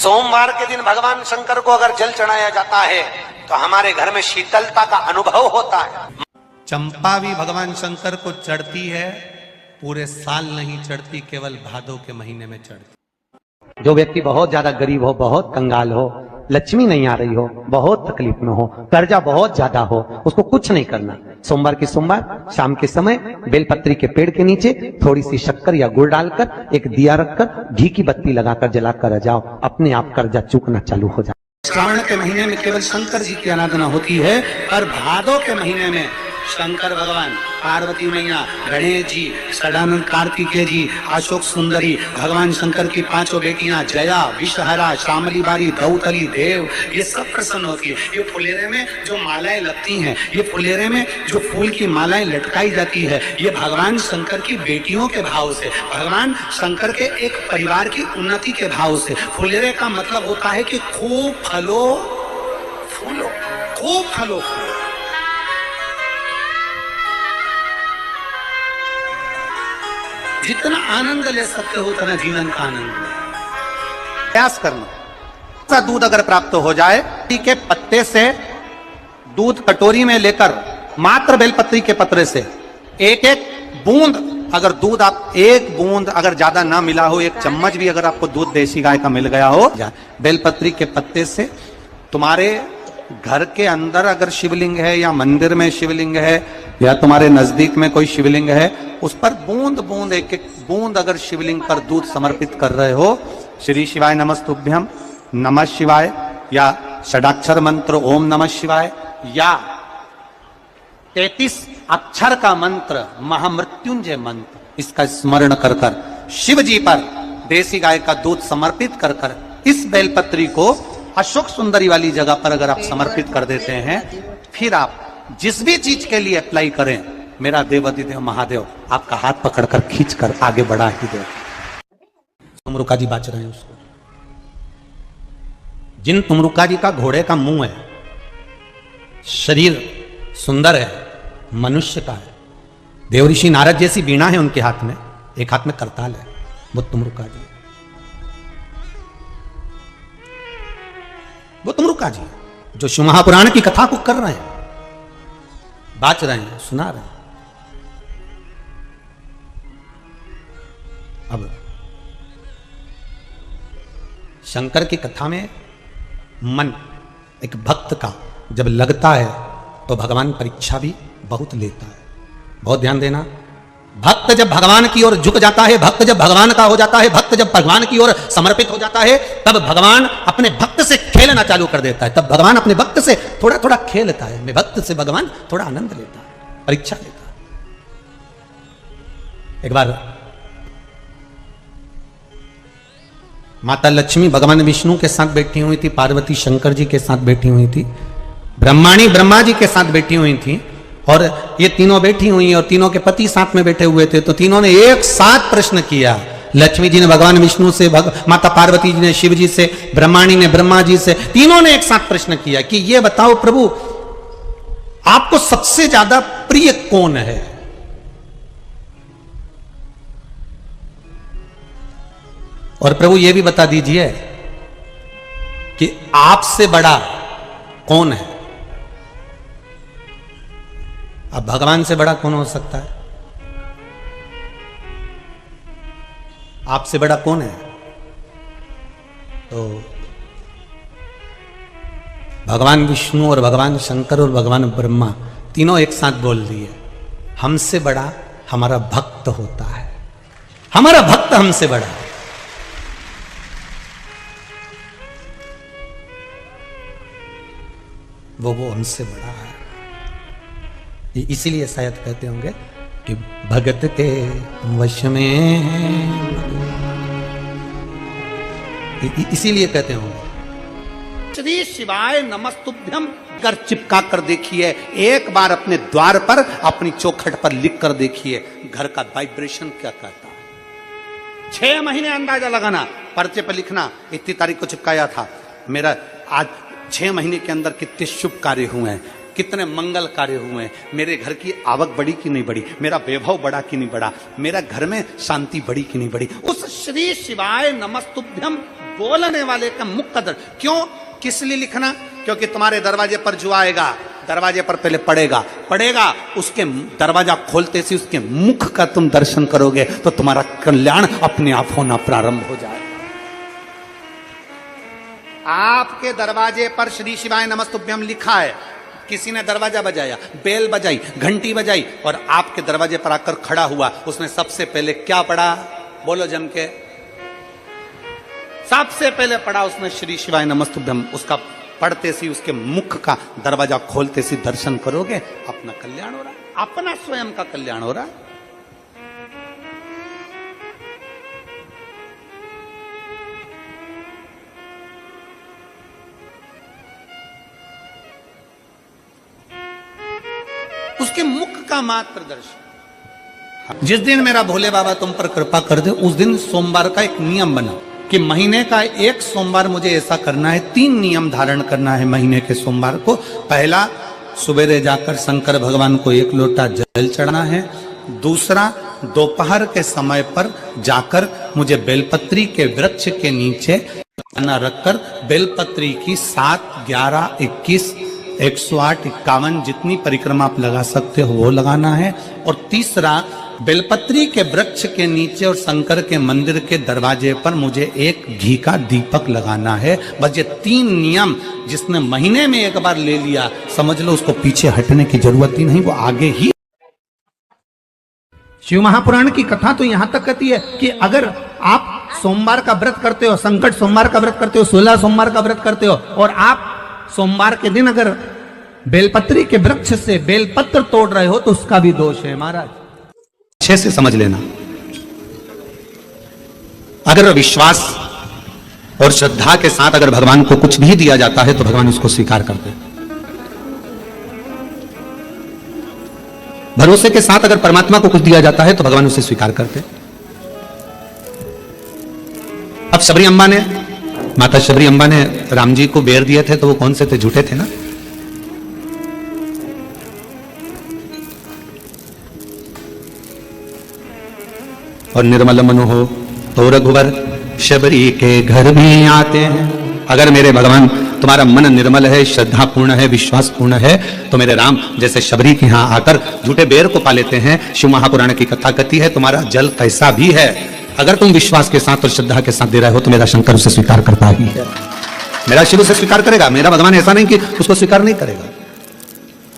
सोमवार के दिन भगवान शंकर को अगर जल चढ़ाया जाता है तो हमारे घर में शीतलता का अनुभव होता है। चंपा भी भगवान शंकर को चढ़ती है, पूरे साल नहीं चढ़ती, केवल भादों के महीने में चढ़ती। जो व्यक्ति बहुत ज्यादा गरीब हो, बहुत कंगाल हो, लक्ष्मी नहीं आ रही हो, बहुत तकलीफ में हो, कर्जा बहुत ज्यादा हो, उसको कुछ नहीं करना। सोमवार की सोमवार शाम के समय बेलपत्री के पेड़ के नीचे थोड़ी सी शक्कर या गुड़ डालकर एक दिया रखकर घी की बत्ती लगाकर जलाकर जाओ, अपने आप कर्जा चूकना चालू हो जाए। श्रावण के महीने में केवल शंकर जी की आराधना होती है, और भादों के महीने में शंकर भगवान, पार्वती मैया, गणेश जी, सदानंद कार्तिकेय जी, अशोक सुंदरी, भगवान शंकर की पांचों बेटियां जया, विषहरा, श्यामली बारी, दौतली, देव, ये सब प्रसन्न होती है। ये फुलेरे में जो मालाएं लगती हैं, ये फुलेरे में जो फूल की मालाएं लटकाई जाती है, ये भगवान शंकर की बेटियों के भाव से, भगवान शंकर के एक परिवार की उन्नति के भाव से। फुलेरे का मतलब होता है कि खूब फलो फूलो, खूब फलो फूलो। जितना आनंद ले सकते हो उतना जीवन का आनंद प्रयास करना। दूध अगर प्राप्त हो जाए, के पत्ते से दूध कटोरी में लेकर मात्र बेलपत्री के पत्रे से एक एक बूंद, अगर दूध आप एक बूंद अगर ज्यादा ना मिला हो, एक चम्मच भी अगर आपको दूध देसी गाय का मिल गया हो, बेलपत्री के पत्ते से तुम्हारे घर के अंदर अगर शिवलिंग है या मंदिर में शिवलिंग है या तुम्हारे नजदीक में कोई शिवलिंग है, उस पर बूंद बूंद एक एक बूंद अगर शिवलिंग पर दूध समर्पित कर रहे हो, श्री शिवाय नमस्तुभ्यम, नमः शिवाय, या षडाक्षर मंत्र ओम नमः शिवाय, या 33 अक्षर का मंत्र महामृत्युंजय मंत्र, इसका स्मरण कर कर शिव जी पर देसी गाय का दूध समर्पित कर कर इस बेलपत्री को अशोक सुंदरी वाली जगह पर अगर आप समर्पित कर देते हैं, फिर आप जिस भी चीज के लिए अप्लाई करें, मेरा देवाधिदेव महादेव आपका हाथ पकड़कर खींचकर आगे बढ़ा ही दे। तुमरुका जी बाच रहे हैं उसको, जिन तुमरुका जी का घोड़े का मुंह है, शरीर सुंदर है, मनुष्य का है, देवऋषि नारद जैसी बीणा है उनके हाथ में, एक हाथ में करताल है, वो तुमरुका जी, वो तुमरुका जी जो शिव महापुराण की कथा को कर रहे हैं, बाच रहे हैं, सुना रहे हैं। अब शंकर की कथा में मन एक भक्त का जब लगता है तो भगवान परीक्षा भी बहुत लेता है। बहुत ध्यान देना, भक्त जब भगवान की ओर झुक जाता है, भक्त जब भगवान का हो जाता है, भक्त जब भगवान की ओर समर्पित हो जाता है, तब भगवान अपने भक्त से खेलना चालू कर देता है। तब भगवान अपने भक्त से थोड़ा थोड़ा खेलता है, मैं भक्त से भगवान थोड़ा आनंद लेता है, परीक्षा लेता है। एक बार माता लक्ष्मी भगवान विष्णु के साथ बैठी हुई थी, पार्वती शंकर जी के साथ बैठी हुई थी, ब्रह्माणी ब्रह्मा जी के साथ बैठी हुई थी, और ये तीनों बैठी हुई और तीनों के पति साथ में बैठे हुए थे। तो तीनों ने एक साथ प्रश्न किया, लक्ष्मी जी ने भगवान विष्णु से, माता पार्वती जी ने शिव जी से, ब्रह्माणी ने ब्रह्मा जी से, तीनों ने एक साथ प्रश्न किया कि ये बताओ प्रभु, आपको सबसे ज्यादा प्रिय कौन है? और प्रभु ये भी बता दीजिए कि आपसे बड़ा कौन है? अब भगवान से बड़ा कौन हो सकता है? आपसे बड़ा कौन है? तो भगवान विष्णु और भगवान शंकर और भगवान ब्रह्मा तीनों एक साथ बोल दिए, हमसे बड़ा हमारा भक्त होता है, हमारा भक्त हमसे बड़ा है। वो हमसे बड़ा है। इसीलिए शायद कहते होंगे कि भगत के वश में, इसीलिए कहते होंगे श्री शिवाय नमस्तुभ्यम कर चिपका कर देखिए, एक बार अपने द्वार पर अपनी चौखट पर लिख कर देखिए, घर का वाइब्रेशन क्या कहता है। 6 महीने अंदाजा लगाना, पर्चे पर लिखना, इतनी तारीख को चिपकाया था, मेरा आज 6 महीने के अंदर कितने शुभ कार्य हुए हैं। कितने मंगल कार्य हुए, मेरे घर की आवक बढ़ी कि नहीं बढ़ी, मेरा वैभव बढ़ा कि नहीं बढ़ा, मेरा घर में शांति बढ़ी कि नहीं बढ़ी। उस श्री शिवाय नमस्तुभ्यम बोलने वाले का मुख कदर क्यों, किस लिए लिखना? क्योंकि तुम्हारे दरवाजे पर जो आएगा, दरवाजे पर पहले पड़ेगा, उसके दरवाजा खोलते से उसके मुख का तुम दर्शन करोगे तो तुम्हारा कल्याण अपने आप होना प्रारंभ हो जाए। आपके दरवाजे पर श्री शिवाय नमस्तुभ्यम लिखा है, किसी ने दरवाजा बजाया, बेल बजाई, घंटी बजाई और आपके दरवाजे पर आकर खड़ा हुआ, उसने सबसे पहले क्या पढ़ा? बोलो जम के। सबसे पहले पढ़ा उसने श्री शिवाय नमस्तुभ्यम। उसका पढ़ते सी उसके मुख का दरवाजा खोलते सी दर्शन करोगे, अपना कल्याण हो रहा, अपना स्वयं का कल्याण हो रहा। उसके मुख का मात्र दर्शन। जिस दिन मेरा भोले बाबा तुम पर कृपा कर दे, उस दिन सोमवार का एक नियम बना कि महीने का एक सोमवार मुझे ऐसा करना है, 3 नियम धारण करना है महीने के सोमवार को। पहला, सुबेरे जाकर शंकर भगवान को 1 लोटा जल चढ़ाना है। दूसरा, दोपहर के समय पर जाकर मुझे बेलपत्री के वृक्ष के नीचे खाना रखकर बेलपत्री की 7, 11, 21, 108, 51 जितनी परिक्रमा आप लगा सकते हो वो लगाना है। और तीसरा, बेलपत्री के वृक्ष के नीचे और शंकर के मंदिर के दरवाजे पर मुझे एक घी का दीपक लगाना है। बस ये 3 नियम जिसने महीने में एक बार ले लिया, समझ लो उसको पीछे हटने की जरूरत ही नहीं, वो आगे ही। शिव महापुराण की कथा तो यहां तक कहती है कि अगर आप सोमवार का व्रत करते हो, संकट सोमवार का व्रत करते हो, 16 सोमवार का व्रत करते हो और आप सोमवार के दिन अगर बेलपत्री के वृक्ष से बेलपत्र तोड़ रहे हो तो उसका भी दोष है महाराज। अच्छे से समझ लेना, अगर विश्वास और श्रद्धा के साथ अगर भगवान को कुछ भी दिया जाता है तो भगवान उसको स्वीकार करते हैं। भरोसे के साथ अगर परमात्मा को कुछ दिया जाता है तो भगवान उसे स्वीकार करते हैं। अब शबरी अम्बा ने, माता शबरी अम्बा ने राम जी को बेर दिए थे तो वो कौन से थे? झूठे थे ना। और निर्मल मन हो तो रघुवर शबरी के घर भी आते हैं। अगर मेरे भगवान तुम्हारा मन निर्मल है, श्रद्धा पूर्ण है, विश्वास पूर्ण है तो मेरे राम जैसे शबरी के यहां आकर झूठे बेर को पा लेते हैं। शिव महापुराण की कथा कहती है तुम्हारा जल कैसा भी है, अगर तुम विश्वास के साथ और श्रद्धा के साथ दे रहे हो तो मेरा शंकर उसे स्वीकार करता ही है, मेरा शिव उसे स्वीकार करेगा। मेरा भगवान ऐसा नहीं कि उसको स्वीकार नहीं करेगा।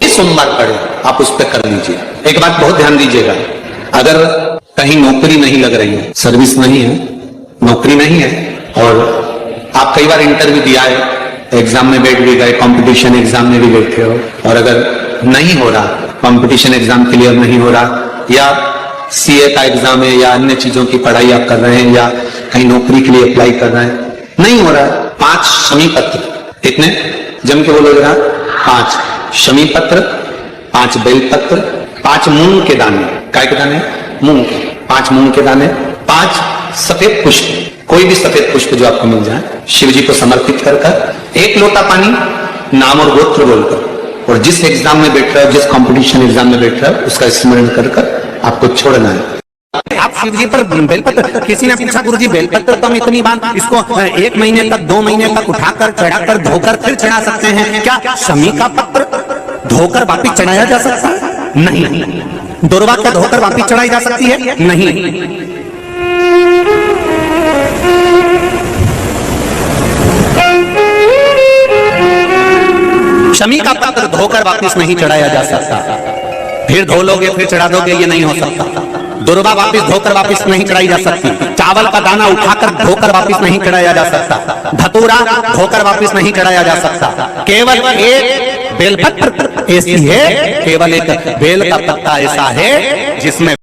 इस सोमवार पढ़े आप उस पर कर लीजिए। एक बात बहुत ध्यान दीजिएगा, अगर कहीं नौकरी नहीं लग रही है, सर्विस नहीं है, नौकरी नहीं है और आप कई बार इंटरव्यू दिया है, एग्जाम में बैठ भी गए, कंपटीशन एग्जाम में भी बैठे हो और अगर नहीं हो रहा, कंपटीशन एग्जाम क्लियर नहीं हो रहा या सीए का एग्जाम है या अन्य चीजों की पढ़ाई आप कर रहे हैं या कहीं नौकरी के लिए अप्लाई कर रहे हैं, नहीं हो रहा, 5 शमी पत्र, कितने जम के बोलो जरा, 5 शमी पत्र, 5 बेल पत्र, 5 मूंग के दाने, काय के दाने? मूंग के, 5 मूंग के दाने, 5 सफेद पुष्प, कोई भी सफेद पुष्प जो आपको मिल जाए, शिव जी को समर्पित कर 1 लोटा पानी, नाम और गोत्र बोलकर, और जिस एग्जाम में बैठ रहे हो, जिस कंपटीशन एग्जाम में बैठ रहे हो उसका स्मरण कर आपको छोड़ना है। आप शिव जी पर बेलपत्र, किसी ने पूछा गुरुजी बेलपत्र तो हम इतनी बार इसको 1 महीने तक 2 महीने तक उठाकर चढ़ाकर धोकर फिर चढ़ा सकते हैं क्या? शमी का पत्र धोकर वापिस चढ़ाया जा सकता है? नहीं। दुर्वा का धोकर वापिस चढ़ाई जा सकती है? नहीं। शमी का पत्र धोकर वापिस नहीं चढ़ाया जा सकता, फिर धो लोगे फिर चढ़ा दोगे, ये नहीं हो सकता। दुर्वा वापिस धोकर वापिस नहीं चढ़ाई जा सकती, चावल का दाना उठाकर धोकर वापिस नहीं चढ़ाया जा सकता, धतूरा धोकर वापिस नहीं चढ़ाया जा सकता। केवल एक बेलपत्र ऐसी है, केवल एक बेल का पत्ता ऐसा है जिसमें